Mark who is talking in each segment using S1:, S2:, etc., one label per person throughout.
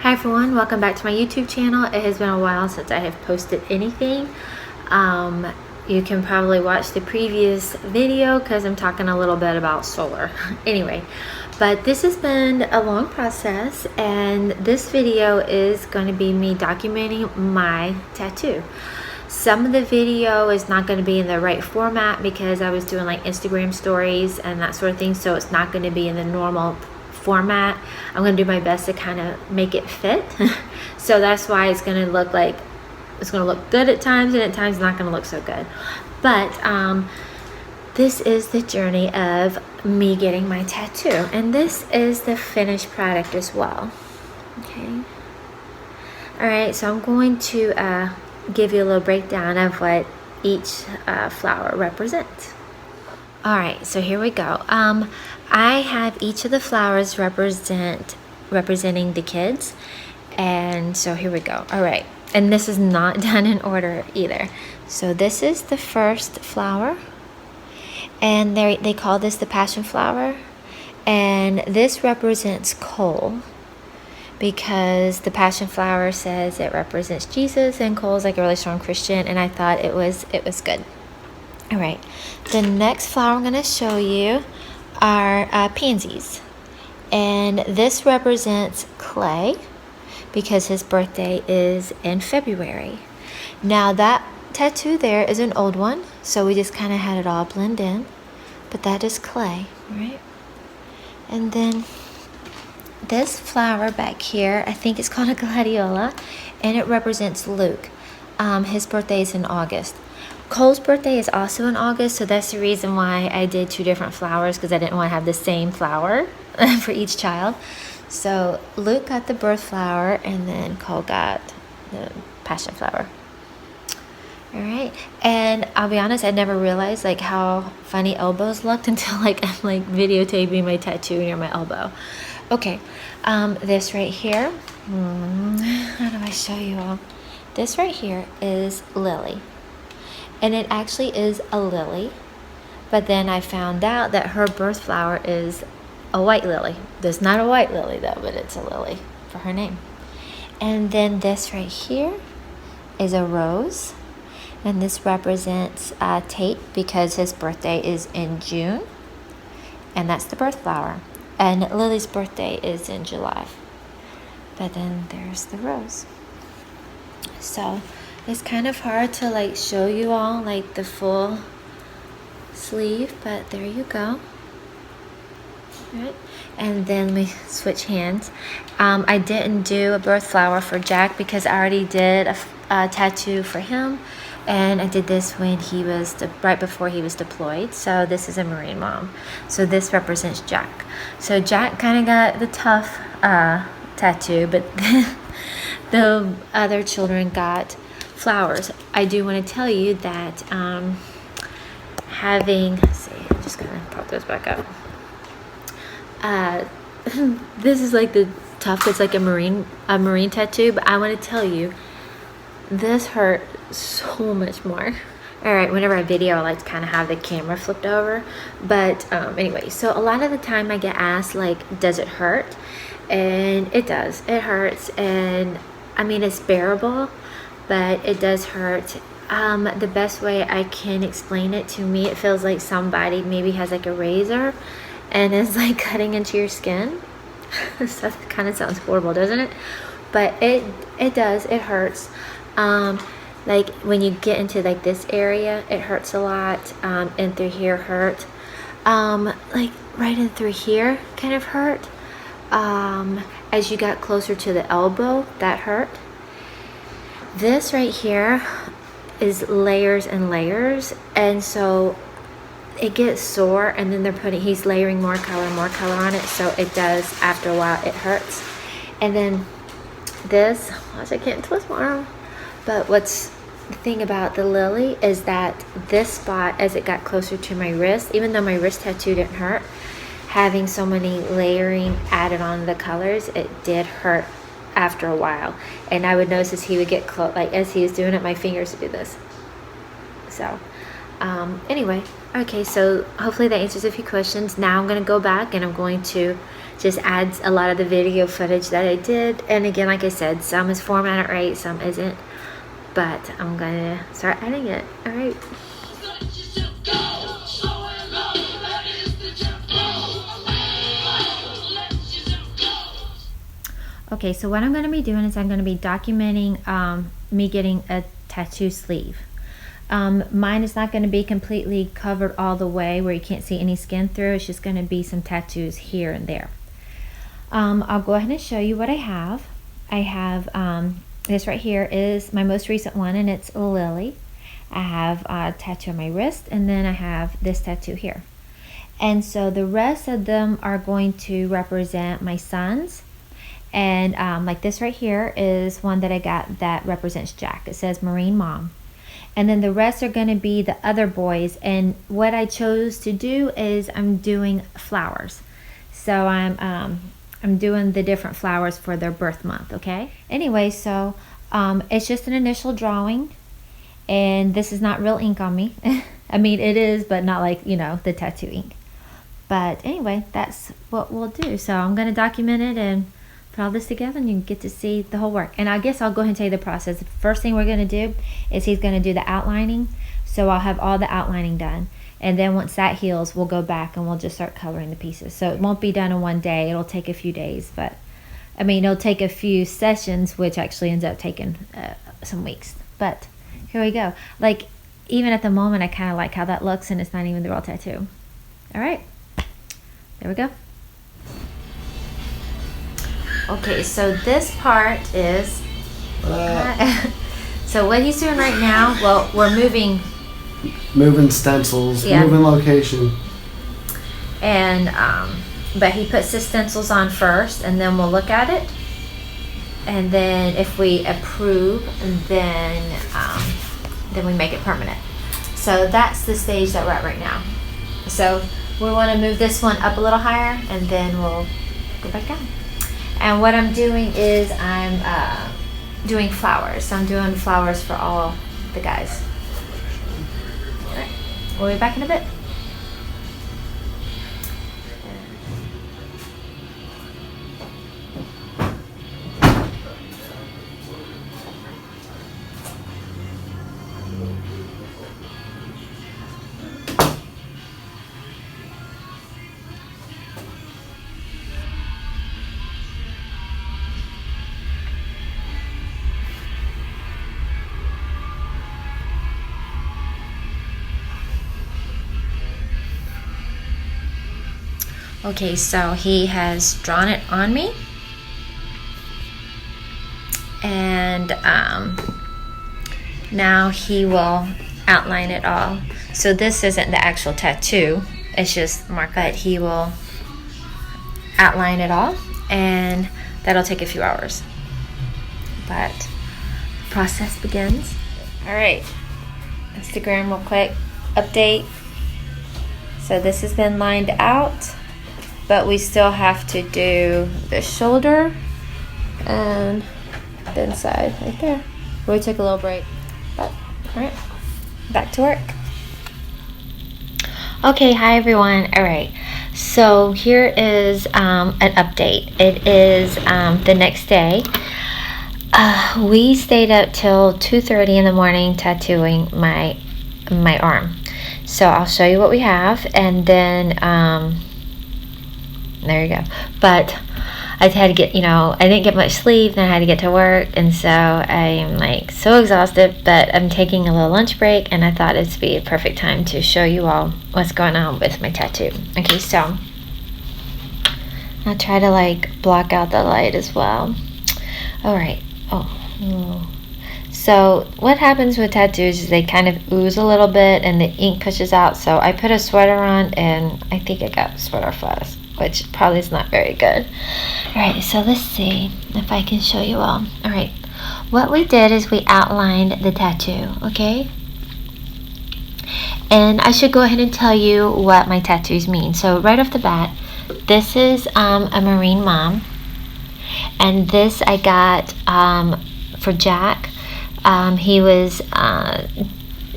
S1: Hi everyone, welcome back to my YouTube channel. It has been a while since I have posted anything. You can probably watch the previous video because I'm talking a little bit about solar. Anyway, but this has been a long process, and this video is going to be me documenting my tattoo. Some of the video is not going to be in the right format because I was doing like Instagram stories and that sort of thing, so it's not going to be in the normal format. I'm going to do my best to kind of make it fit. So that's why it's going to look like it's going to look good at times, and at times not going to look so good. But this is the journey of me getting my tattoo, and this is the finished product as well. Okay. All right, so I'm going to give you a little breakdown of what each flower represents. All right, so here we go. I have each of the flowers representing the kids, and so here we go. All right, and this is not done in order either. So this is the first flower, and they call this the passion flower, and this represents coal, because the passion flower says it represents Jesus, and coal is like a really strong Christian, and I thought it was good. All right, the next flower I'm going to show you are pansies, and this represents Clay because his birthday is in February. Now that tattoo there is an old one, so we just kind of had it all blend in, but that is Clay, right? And then this flower back here, I think it's called a gladiola, and it represents Luke. His birthday is in August. Cole's birthday is also in August, so that's the reason why I did two different flowers, because I didn't want to have the same flower for each child. So Luke got the birth flower, and then Cole got the passion flower. All right, and I'll be honest, I never realized like how funny elbows looked until I'm videotaping my tattoo near my elbow. Okay, this right here, how do I show you all? This right here is Lily. And it actually is a lily, but then I found out that her birth flower is a white lily. There's not a white lily though, but it's a lily for her name. And then this right here is a rose, and this represents Tate because his birthday is in June, and that's the birth flower. And Lily's birthday is in July. But then there's the rose. So it's kind of hard to show you all the full sleeve, but there you go. All right, and then we switch hands. I didn't do a birth flower for Jack because I already did a tattoo for him, and I did this when he was right before he was deployed. So this is a Marine mom. So this represents Jack. So Jack kind of got the tough tattoo, but the other children got flowers. I do want to tell you that let's see, I'm just gonna pop those back up. This is like the tough. It's like a marine tattoo, but I want to tell you, this hurt so much more. All right, whenever I video, I like to kind of have the camera flipped over. But anyway, so a lot of the time I get asked does it hurt? And it does. It hurts, and I mean it's bearable, but it does hurt. The best way I can explain it, to me, it feels like somebody maybe has a razor and is cutting into your skin. So that kind of sounds horrible, doesn't it? But it does. It hurts. When you get into this area, it hurts a lot. And through here hurt. Right in through here kind of hurt. As you got closer to the elbow, that hurt. This right here is layers and layers, and so it gets sore, and then he's layering more color on it, so it does, after a while, it hurts. And then this, gosh, I can't twist my arm, but what's the thing about the lily is that this spot, as it got closer to my wrist, even though my wrist tattoo didn't hurt, having so many layering added on the colors, it did hurt after a while. And I would notice as he would get close, as he was doing it, my fingers would do this. So Anyway, okay, so hopefully that answers a few questions. Now I'm going to go back and I'm going to just add a lot of the video footage that I did. And again, like I said, some is formatted right, some isn't. But I'm going to start adding it. All right. Okay, so what I'm going to be doing is I'm going to be documenting me getting a tattoo sleeve. Mine is not going to be completely covered all the way where you can't see any skin through. It's just going to be some tattoos here and there. I'll go ahead and show you what I have. I have this right here is my most recent one, and it's a lily. I have a tattoo on my wrist, and then I have this tattoo here. And so the rest of them are going to represent my sons. And like this right here is one that I got that represents Jack. It says Marine Mom. And then the rest are going to be the other boys. And what I chose to do is I'm doing flowers. So I'm doing the different flowers for their birth month, okay? Anyway, so it's just an initial drawing. And this is not real ink on me. I mean, it is, but not like, you know, the tattoo ink. But anyway, that's what we'll do. So I'm going to document it and put all this together, and you can get to see the whole work. And I guess I'll go ahead and tell you the process. The first thing we're going to do is he's going to do the outlining. So I'll have all the outlining done. And then once that heals, we'll go back and we'll just start coloring the pieces. So it won't be done in one day. It'll take a few days. But, I mean, it'll take a few sessions, which actually ends up taking some weeks. But here we go. Like, even at the moment, I kind of like how that looks, and it's not even the real tattoo. All right. There we go. Okay, so this part is... so what he's doing right now, well, we're moving stencils, moving location. And, but he puts the stencils on first, and then we'll look at it. And then if we approve, then we make it permanent. So that's the stage that we're at right now. So we want to move this one up a little higher, and then we'll go back down. And what I'm doing is I'm doing flowers. So I'm doing flowers for all the guys. All right. We'll be back in a bit. Okay, so he has drawn it on me, and now he will outline it all. So this isn't the actual tattoo, it's just marked, but he will outline it all, and that'll take a few hours. But the process begins. All right, Instagram real quick update. So this has been lined out, but we still have to do the shoulder and the inside right there. We took a little break, but all right, back to work. Okay, hi everyone. All right, so here is an update. It is the next day. We stayed up till 2:30 in the morning tattooing my arm. So I'll show you what we have, and then there you go. But I had to get, I didn't get much sleep, then I had to get to work, and so I'm like so exhausted, but I'm taking a little lunch break, and I thought it'd be a perfect time to show you all what's going on with my tattoo. Okay, so I'll try to like block out the light as well. All right. So what happens with tattoos is they kind of ooze a little bit and the ink pushes out. So I put a sweater on, and I think I got sweater flies, which probably is not very good. All right, so let's see if I can show you all. All right, what we did is we outlined the tattoo, okay? And I should go ahead and tell you what my tattoos mean. So right off the bat, this is a Marine Mom, and this I got for Jack. He was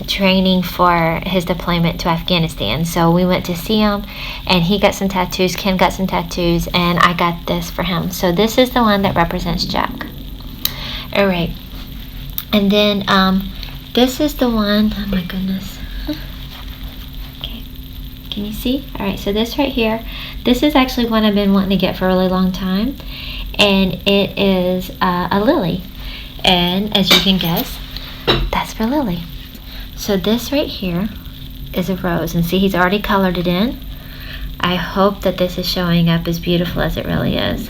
S1: training for his deployment to Afghanistan. So we went to see him, and he got some tattoos, Ken got some tattoos, and I got this for him. So this is the one that represents Jack. All right. And then this is the one, oh my goodness. Okay, can you see? All right, so this right here, this is actually one I've been wanting to get for a really long time, and it is a lily. And as you can guess, that's for Lily. So this right here is a rose, and see, he's already colored it in. I hope that this is showing up as beautiful as it really is.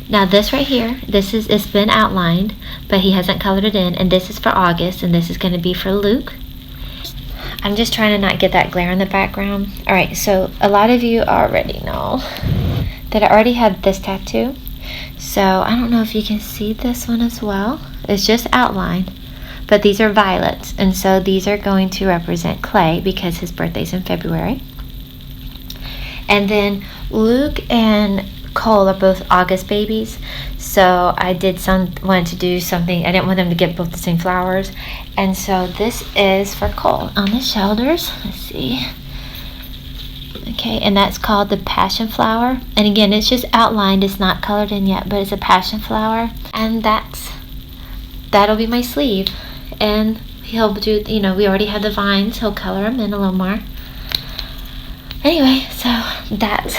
S1: Now this right here, it's been outlined, but he hasn't colored it in, and this is for August, and this is going to be for Luke. I'm just trying to not get that glare in the background. All right, so a lot of you already know that I already had this tattoo. So I don't know if you can see this one as well. It's just outlined, but these are violets, and so these are going to represent Clay because his birthday's in February. And then Luke and Cole are both August babies, so I wanted to do something. I didn't want them to get both the same flowers, and so this is for Cole on the shoulders. Let's see. Okay, and that's called the passion flower. And again, it's just outlined, it's not colored in yet, but it's a passion flower. And that'll be my sleeve. And he'll do, you know, we already have the vines, he'll color them in a little more. Anyway, so that's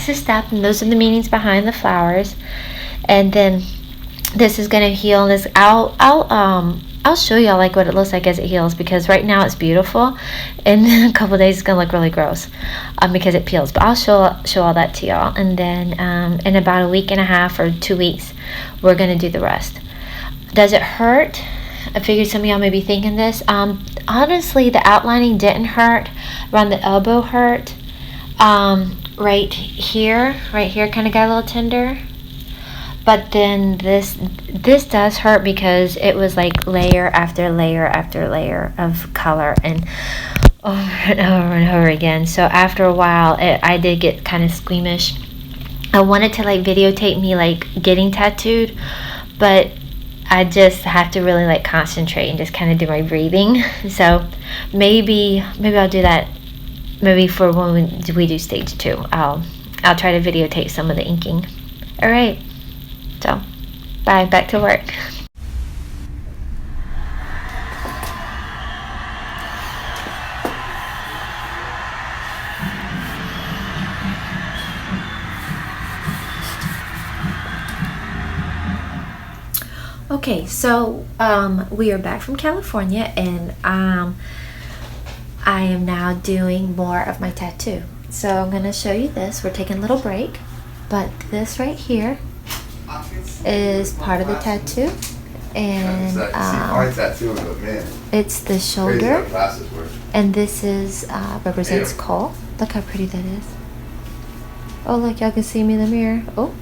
S1: the step, and those are the meanings behind the flowers. And then this is gonna heal this. I'll show y'all like what it looks like as it heals, because right now it's beautiful, and in a couple of days it's gonna look really gross because it peels. But I'll show all that to y'all, and then in about a week and a half or 2 weeks we're gonna do the rest. Does it hurt? I figured some of y'all may be thinking this. Honestly, the outlining didn't hurt. Around the elbow hurt. Right here kind of got a little tender. But then this does hurt because it was like layer after layer after layer of color, and over and over and over again. So after a while, I did get kind of squeamish. I wanted to like videotape me like getting tattooed, but I just have to really like concentrate and just kind of do my breathing. So maybe I'll do that. Maybe for when we do stage 2, I'll try to videotape some of the inking. All right. So, bye, back to work. Okay, so we are back from California, and I am now doing more of my tattoo. So I'm going to show you this. We're taking a little break, but this right here is part of the tattoo, and it's the shoulder, and this is represents Cole. Look how pretty that is. Oh, look, y'all can see me in the mirror. Oh,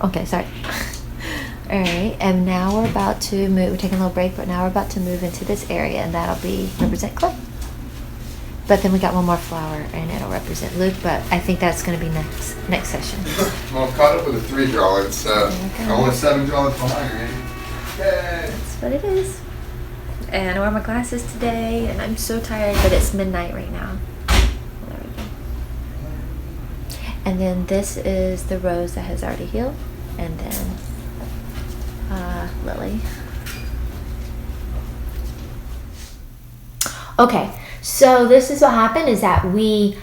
S1: okay, sorry. All right, and now we're about to move. We're taking a little break, but now we're about to move into this area, and that'll be represent Clay. But then we got one more flower, and it'll represent Luke, but I think that's going to be next session.
S2: Well, I'm caught up with a 3 draw. It's only 7 draws behind me. Yay!
S1: That's what it is. And I wore my glasses today, and I'm so tired, but it's midnight right now. There we go. And then this is the rose that has already healed, and then Lily. Okay. So this is what happened, is that we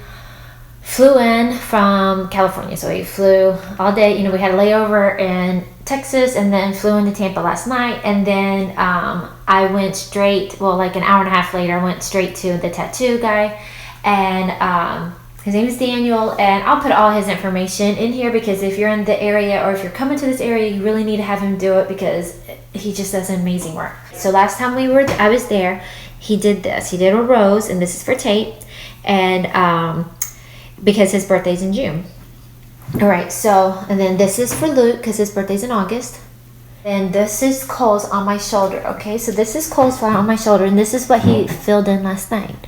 S1: flew in from California. So we flew all day, we had a layover in Texas, and then flew into Tampa last night. And then I went straight, like an hour and a half later, I went straight to the tattoo guy, and his name is Daniel, and I'll put all his information in here, because if you're in the area, or if you're coming to this area, you really need to have him do it, because he just does amazing work. So last time I was there, he did this. He did a rose, and this is for Tate, and because his birthday's in June. All right, so, and then this is for Luke, because his birthday's in August. And this is Cole's on my shoulder, okay? So this is Cole's flower on my shoulder, and this is what he filled in last night.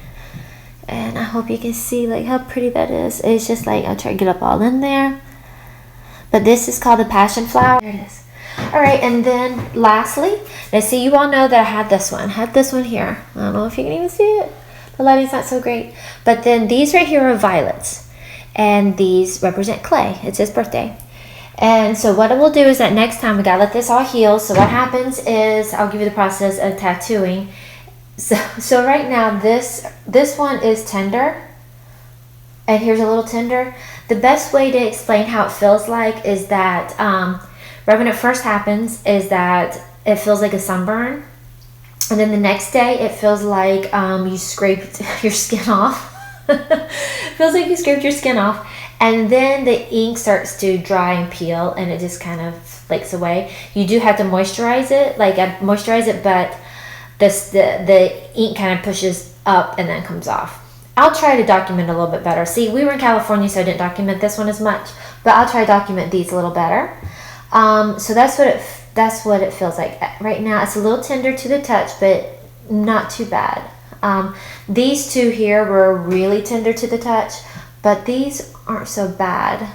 S1: And I hope you can see like how pretty that is. It's just like, I'll try to get up all in there. But this is called the passion flower. There it is. All right, and then lastly, now see, you all know that I had this one. I had this one here. I don't know if you can even see it. The lighting's not so great. But then these right here are violets. And these represent Clay. It's his birthday. And so what we'll do is that next time we gotta let this all heal. So what happens is, I'll give you the process of tattooing. So right now, this one is tender. And here's a little tender. The best way to explain how it feels like is that right when it first happens is that it feels like a sunburn. And then the next day it feels like you scraped your skin off. Feels like you scraped your skin off. And then the ink starts to dry and peel and it just kind of flakes away. You do have to moisturize it, but the ink kind of pushes up and then comes off. I'll try to document a little bit better. See, we were in California, so I didn't document this one as much, but I'll try to document these a little better. So that's what it feels like right now. It's a little tender to the touch, but not too bad. These two here were really tender to the touch, but these aren't so bad.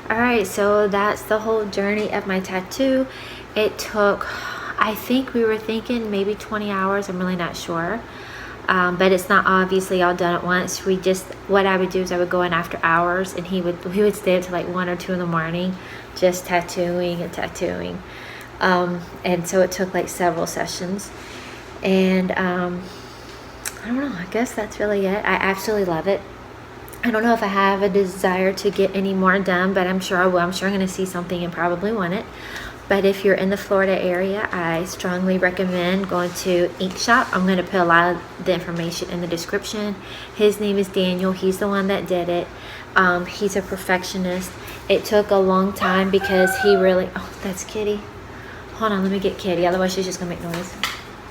S1: Alright, so that's the whole journey of my tattoo. It took, I think we were thinking maybe 20 hours. I'm really not sure. But it's not obviously all done at once. What I would do is I would go in after hours and he would stay until like 1 or 2 in the morning just tattooing and tattooing. And so it took like several sessions. And I don't know, I guess that's really it. I absolutely love it. I don't know if I have a desire to get any more done, but I'm sure I will. I'm sure I'm going to see something and probably want it. But if you're in the Florida area, I strongly recommend going to Ink Shop. I'm going to put a lot of the information in the description. His name is Daniel. He's the one that did it. He's a perfectionist. It took a long time because he really... Oh, that's Kitty. Hold on, let me get Kitty. Otherwise, she's just going to make noise.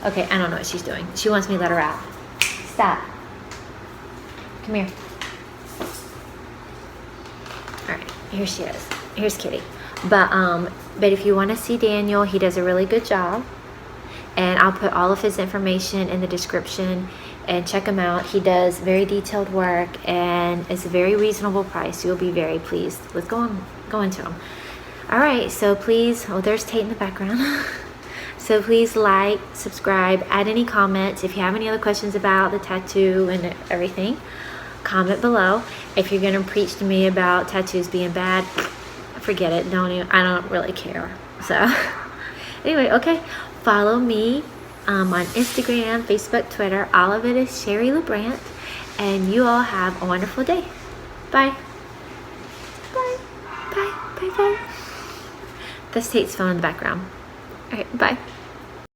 S1: Okay, I don't know what she's doing. She wants me to let her out. Stop. Come here. Alright, here she is. Here's Kitty. But if you want to see Daniel, he does a really good job. And I'll put all of his information in the description and check him out. He does very detailed work and it's a very reasonable price. You'll be very pleased with going to him. Alright, so please, oh, there's Tate in the background. So please like, subscribe, add any comments. If you have any other questions about the tattoo and everything, comment below. If you're going to preach to me about tattoos being bad, forget it. I don't really care. So anyway, okay, follow me on Instagram, Facebook, Twitter. All of it is Sherry LeBrant. And you all have a wonderful day. Bye. Bye. Bye. Bye. Bye. That's Tate's phone in the background. All right, bye.